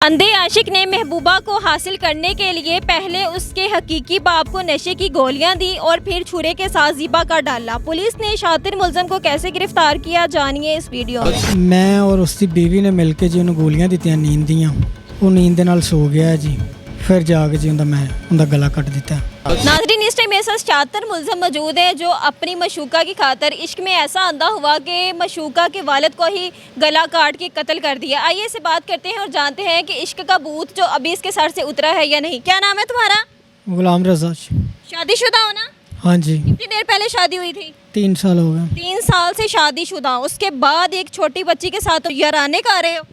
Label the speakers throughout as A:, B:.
A: अंधे आशिक ने महबूबा को हासिल करने के लिए पहले उसके हकीकी बाप को नशे की गोलियां दी और फिर छुरे के साथ ज़िबा कर डाला। पुलिस ने शातिर मुलजम को कैसे गिरफ्तार किया, जानिए इस वीडियो में।
B: मैं और उसकी बीवी ने मिल के जी उन्हें गोलियां दित्तियां नींद दियां। वो नींद दे नाल सो गया जी, फिर जाके जी मैं उनका गला कट दिता।
A: नाज़रीन, इस टाइम ऐसा शातिर मुलजम मौजूद है जो अपनी मशूका की खातर इश्क में ऐसा अंधा हुआ कि मशूका के वालिद को ही गला काट के कत्ल कर दिया। आइए इससे बात करते हैं और जानते हैं कि इश्क का भूत जो अभी इसके सर से उतरा है या नहीं। क्या नाम है तुम्हारा?
B: गुलाम रजा।
A: शादीशुदा हो ना?
B: हाँ जी।
A: कितनी देर पहले शादी हुई थी?
B: 3 साल हो गए।
A: 3 साल से शादीशुदा, उसके बाद एक छोटी बच्ची के साथ याराने का आ रहे हो।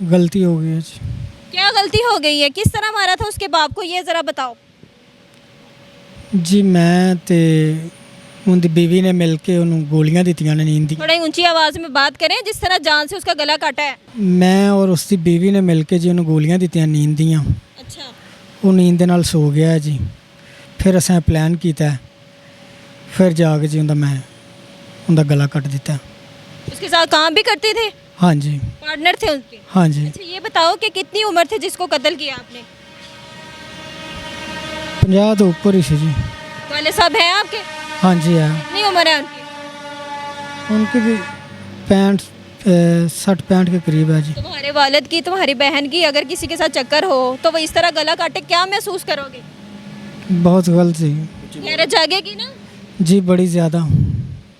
B: गलती हो गई है जी।
A: क्या गलती हो गई है? किस तरह मारा था उसके बाप को, ये ज़रा बताओ।
B: जी मैं ते उनकी बीवी ने मिल के उन्होंने गोलियां दित्तियां ने नींद दी।
A: थोड़ा ऊंची आवाज़ में बात करें, जिस तरह जान से उसका गला काटा है।
B: मैं और उसकी बीवी ने मिल के जी उन्हें गोलियां दित्तियां नींद दियां।
A: अच्छा,
B: वो नींद दे नाल सो गया जी, फिर असें प्लान किया, फिर जाके जी मैं उनका गला कट दिता।
A: उसके साथ काम भी करते थे?
B: हाँ जी।
A: पार्टनर थे उनके?
B: हाँ जी।
A: अच्छा, ये बताओ कि कितनी उम्र थी जिसको कत्ल किया आपने?
B: 50 तो ऊपर ही सी जी।
A: वाले साहब हैं आपके?
B: हाँ जी है।
A: कितनी उम्र है उनकी?
B: उनकी भी 60-65 के करीब है जी।
A: तुम्हारे वालिद की, तुम्हारी बहन की अगर किसी के साथ चक्कर हो तो वो इस तरह गला काटे, क्या महसूस करोगे?
B: बहुत गलत जी।
A: गैरत जागेगी ना?
B: जी बड़ी ज़्यादा।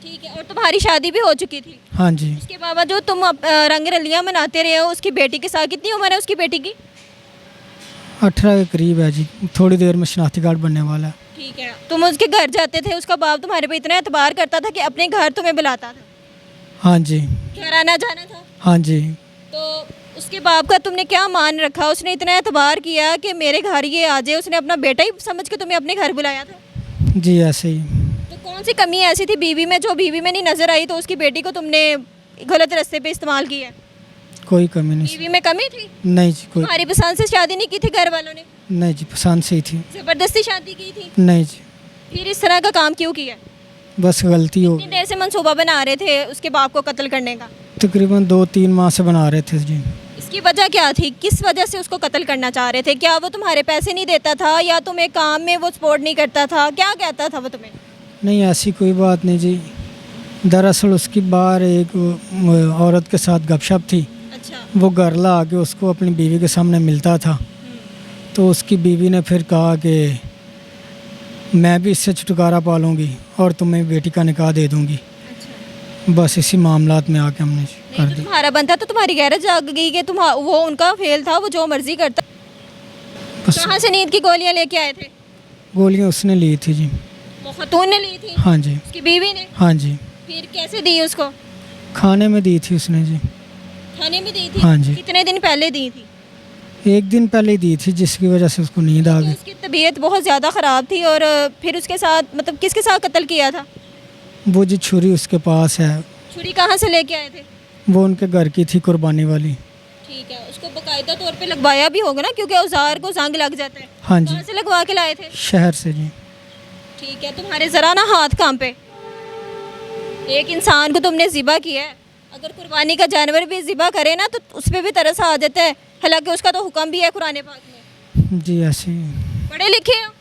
A: ठीक है, और तुम्हारी शादी भी हो चुकी थी?
B: हाँ जी।
A: उसके बावजूद तुम रंग रलियां मनाते रहे हो उसकी बेटी के साथ। कितनी उम्र है उसकी बेटी की?
B: 18 के करीब है जी। थोड़ी देर में शनाख्ती कार्ड बनने वाला है।
A: ठीक है, तुम उसके घर जाते थे, उसका बाप तुम्हारे पे इतना एतबार करता था कि अपने घर तुम्हें बुलाता था?
B: हाँ जी।
A: घर आना जाना था?
B: हाँ जी।
A: तो उसके बाप का तुमने क्या मान रखा? उसने इतना एतबार किया कि मेरे घर ये आ जाए, उसने अपना बेटा ही समझ के तुम्हें अपने घर बुलाया था?
B: जी ऐसे ही।
A: तो कौन सी कमी ऐसी थी बीवी में जो बीवी में नहीं नजर आई तो उसकी बेटी को तुमने गलत रास्ते पे इस्तेमाल किया?
B: कोई कमी नहीं।
A: बीवी में कमी थी?
B: नहीं जी कोई।
A: तुम्हारी पसंद से शादी नहीं की थी घर वालों ने?
B: नहीं जी पसंद से ही थी।
A: जबरदस्ती शादी की थी?
B: नहीं जी,
A: फिर इस तरह का काम क्यों किया?
B: बस गलती हो।
A: कितनी देर से मंसूबा बना रहे थे उसके बाप को कत्ल करने का?
B: तकरीबन 2-3 माह से बना रहे थे जी।
A: इसकी वजह क्या थी? किस वजह से उसको कत्ल करना चाह रहे थे? क्या वो तुम्हारे पैसे नहीं देता था या तुम्हें काम में वो सपोर्ट नहीं करता था? क्या कहता था वो तुम्हें?
B: नहीं ऐसी कोई बात नहीं जी। दरअसल उसकी बाहर एक औरत के साथ गपशप थी।
A: अच्छा।
B: वो घर ला आके उसको अपनी बीवी के सामने मिलता था, तो उसकी बीवी ने फिर कहा कि मैं भी इससे छुटकारा पालूंगी और तुम्हें बेटी का निकाह दे दूंगी।
A: अच्छा।
B: बस इसी मामलात में आके हमने कर
A: तो
B: दी।
A: तुम्हारा बनता तो तुम्हारी गैरत जाग गई कि तुम वो उनका फेल था, वो जो मर्जी करता।
B: बस
A: कहाँ से नींद की गोलियां लेके आए थे?
B: गोलियां उसने ली थी जी।
A: वो खतून ने ली थी?
B: हाँ जी।
A: उसकी बीवी ने?
B: हाँ जी।
A: फिर कैसे दी उसको?
B: खाने में दी थी उसने जी।
A: खाने में दी थी?
B: हाँ जी।
A: कितने दिन पहले दी थी?
B: 1 दिन पहले ही दी थी, जिसकी वजह से उसको नींद आ
A: तो
B: गई।
A: उसकी तबीयत बहुत ज़्यादा ख़राब थी और फिर उसके साथ मतलब किसके साथ कत्ल किया था?
B: वो जी छुरी उसके पास है।
A: छुरी कहाँ से लेके आए थे?
B: वो उनके घर की थी, कुर्बानी वाली।
A: ठीक है, उसको बाकायदा तौर पे लगवाया भी होगा ना, क्योंकि औजार को जंग लग जाता है।
B: हाँ जी।
A: कहाँ से लगवा के लाए थे?
B: शहर से जी।
A: ठीक है, तुम्हारे ज़रा ना हाथ काम पे। एक इंसान को तुमने ज़िबा किया है, अगर कुर्बानी का जानवर भी ज़िबा करे ना तो उस पर भी तरस आ जाता है। हालांकि उसका तो हुक्म भी है कुरान पाक में।
B: जी ऐसे ही।
A: पढ़े लिखे हो?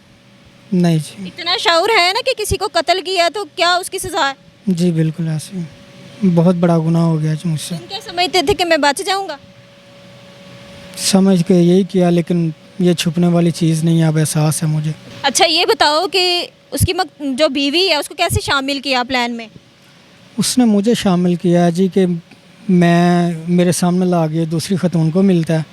B: नहीं जी।
A: इतना शऊर है ना कि किसी को कत्ल किया तो क्या उसकी सज़ा है?
B: जी बिल्कुल ऐसे ही। बहुत बड़ा गुनाह हो गया जी मुझसे।
A: तुम क्या समझते थे कि मैं बच जाऊँगा?
B: समझ के यही किया, लेकिन ये छुपने वाली चीज़ नहीं है, अब एहसास है मुझे।
A: अच्छा, ये बताओ कि उसकी जो बीवी है उसको कैसे शामिल किया प्लान में?
B: उसने मुझे शामिल किया जी कि मेरे सामने ला के दूसरी खतून को मिलता है,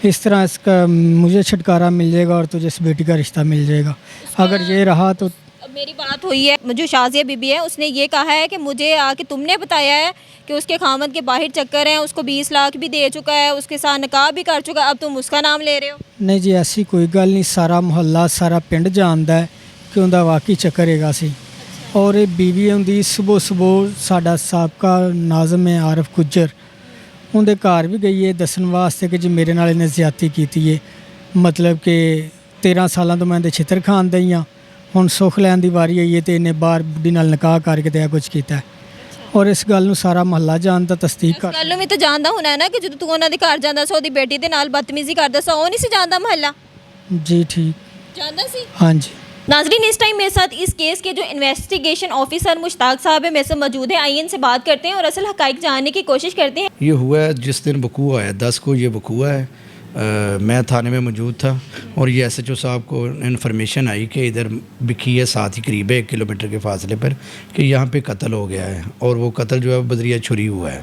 B: इस तरह इसका मुझे छुटकारा मिल जाएगा और तुझे इस बेटी का रिश्ता मिल जाएगा। अगर ये रहा तो
A: अब मेरी बात हुई है, जो शाजिया बीबी है उसने ये कहा है कि मुझे आके तुमने बताया है कि उसके खामद के बाहर चक्कर हैं, उसको 20 लाख भी दे चुका है, उसके साथ निकाह भी कर चुका है, अब तुम उसका नाम ले रहे हो?
B: नहीं जी ऐसी कोई गल नहीं। सारा मोहल्ला सारा पिंड जानता है कि उनका वाकई चक्कर हैगा सी। और ये बीवी उनकी सुबह साडा साबका नाज़म है आरिफ गुज्जर, उनके घर भी गई है दसन वास्ते कि जी मेरे नाल इन्हें ज्यादती की है। मतलब कि 13 सालों तो मैं इहदे छितर खान दई हाँ, हुण सुख लैन की वारी आई है तो इन्हें बाहर बुढ़ी नाल निकाह करके तो कुछ किया। ਔਰ ਇਸ ਗੱਲ ਨੂੰ ਸਾਰਾ ਮੁਹੱਲਾ ਜਾਣਦਾ, ਤਸਦੀਕ
A: ਇਸ
B: ਕਰ।
A: ਗੱਲ ਨੂੰ ਵੀ ਤਾਂ ਜਾਣਦਾ ਹੋਣਾ ਹੈ ਨਾ ਕਿ ਜਦੋਂ ਤੂੰ ਉਹਨਾਂ ਦੇ ਘਰ ਜਾਂਦਾ ਸੀ ਉਹਦੀ ਬੇਟੀ ਦੇ ਨਾਲ ਬਦਤਮੀਜ਼ੀ ਕਰਦਾ ਸੀ, ਉਹ ਨਹੀਂ ਸੀ ਜਾਣਦਾ ਮਹੱਲਾ?
B: ਜੀ ठीक,
A: जानता सी।
B: हाँ जी।
A: नाजरीन, इस टाइम मेरे साथ इस केस के जो इन्वेस्टिगेशन ऑफिसर मुश्ताक साहब है मेरे से मौजूद हैं। आइए इनसे बात करते हैं और असल हकाइक जानने की कोशिश करते हैं।
C: ये हुआ है जिस दिन वकूआ हुआ है 10 को ये वकूआ है। मैं थाने में मौजूद था और ये SHO साहब को इन्फॉर्मेशन आई कि इधर बिकी है, साथ ही करीब है 1 किलोमीटर के फासले पर, कि यहाँ पे कत्ल हो गया है और वो कत्ल जो है बदरिया छुरी हुआ है।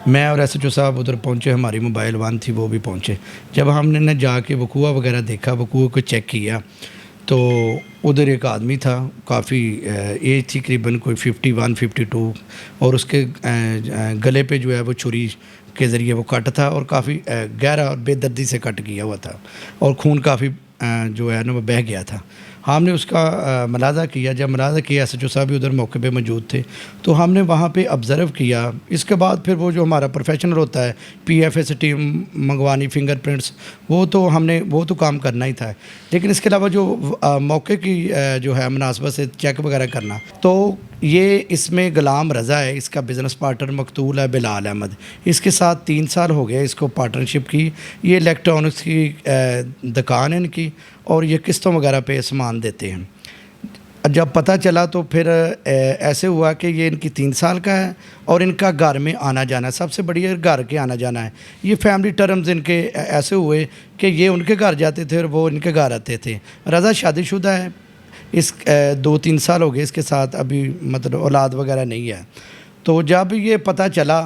C: मैं और SHO साहब उधर पहुँचे, हमारी मोबाइल वन थी वो भी पहुँचे। जब हमने न जाके वकूआ वगैरह देखा, वकूआ को चेक किया, तो उधर एक आदमी था, काफ़ी एज थी करीबन कोई 51-52, और उसके गले पे जो है वो छुरी के ज़रिए वो कट था और काफ़ी गहरा और बेदर्दी से कट किया हुआ था और खून काफ़ी जो है ना वो बह गया था। हमने उसका मलाज़ा किया। जब मलाज़ा किया, SHO साहब भी उधर मौके पे मौजूद थे, तो हमने वहाँ पे ऑब्ज़र्व किया। इसके बाद फिर वो जो हमारा प्रोफेशनल होता है, PFA से टीम मंगवानी, फिंगरप्रिंट्स, वो तो काम करना ही था। लेकिन इसके अलावा जो मौके की जो है मुनासबत से चेक वगैरह करना, तो ये इसमें गुलाम रज़ा है, इसका बिज़नेस पार्टनर मकतूल है बिलाल अहमद। इसके साथ 3 साल हो गए इसको पार्टनरशिप की। ये इलेक्ट्रॉनिक्स की दुकान है इनकी और ये किस्तों वगैरह पे सामान देते हैं। जब पता चला तो फिर ऐसे हुआ कि ये इनकी 3 साल का है और इनका घर में आना जाना है। सबसे बढ़िया घर के आना जाना है। ये फैमिली टर्म्स इनके ऐसे हुए कि ये उनके घर जाते थे और वो इनके घर आते थे। रज़ा शादीशुदा है, इस 2-3 साल हो गए इसके साथ, अभी मतलब औलाद वगैरह नहीं है। तो जब ये पता चला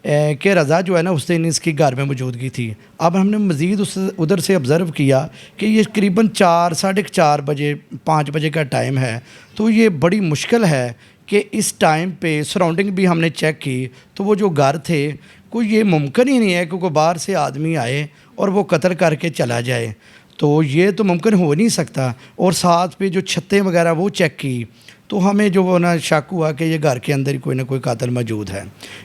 C: कि रज़ा जो है ना उस दिन इसकी घर में मौजूदगी थी, अब हमने मज़ीद उधर से ऑब्ज़र्व किया कि ये करीबन 4, साढ़े 4 बजे 5 बजे का टाइम है। तो ये बड़ी मुश्किल है कि इस टाइम पे सराउंडिंग भी हमने चेक की, तो वो जो घर थे, कोई ये मुमकिन ही नहीं है कि कोई बाहर से आदमी आए और वो कत्ल करके चला जाए। तो ये तो मुमकिन हो नहीं सकता। और साथ पे जो छतें वगैरह वो चेक की, तो हमें जो वो ना शक हुआ कि ये घर के अंदर ही कोई ना कोई कातिल मौजूद है।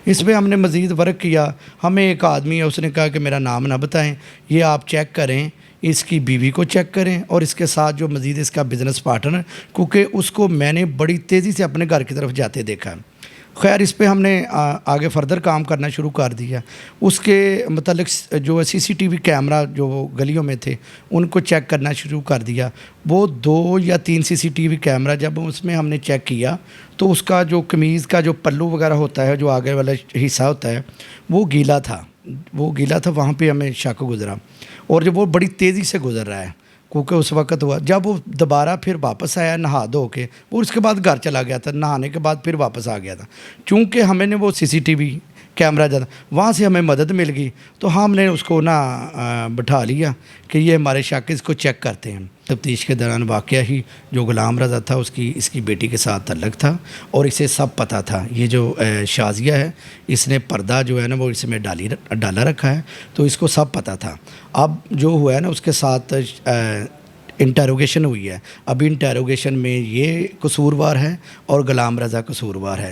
C: इस पर हमने मज़ीद वर्क किया। हमें एक आदमी है, उसने कहा कि मेरा नाम ना बताएं, ये आप चेक करें, इसकी बीवी को चेक करें और इसके साथ जो मज़ीद इसका बिज़नेस पार्टनर, क्योंकि उसको मैंने बड़ी तेज़ी से अपने घर की तरफ जाते देखा। खैर, इस पे हमने आगे फर्दर काम करना शुरू कर दिया। उसके मतलब जो CCTV कैमरा जो गलियों में थे उनको चेक करना शुरू कर दिया। वो 2 या 3 CCTV कैमरा जब उसमें हमने चेक किया, तो उसका जो कमीज़ का जो पल्लू वगैरह होता है, जो आगे वाला हिस्सा होता है, वो गीला था। वहाँ पे हमें शक गुज़रा और जब वो बड़ी तेज़ी से गुज़र रहा है, क्योंकि उस वक़्त हुआ जब वो दोबारा फिर वापस आया नहा धो के, और उसके बाद घर चला गया था, नहाने के बाद फिर वापस आ गया था। चूँकि हमें ने वो CCTV कैमरा ज़्यादा, वहाँ से हमें मदद मिल गई, तो हमने उसको ना बिठा लिया कि ये हमारे शक, इसको चेक करते हैं। तफ्तीश के दौरान वाक़या ही जो गुलाम रज़ा था उसकी इसकी बेटी के साथ तल्लक था और इसे सब पता था। ये जो शाज़िया है, इसने पर्दा जो है ना वो इसमें डाला रखा है, तो इसको सब पता था। अब जो हुआ है ना उसके साथ इंटेरोगेशन हुई है। अभी इंटेरोगेशन में ये कसूरवार है और गुलाम रज़ा कसूरवार है।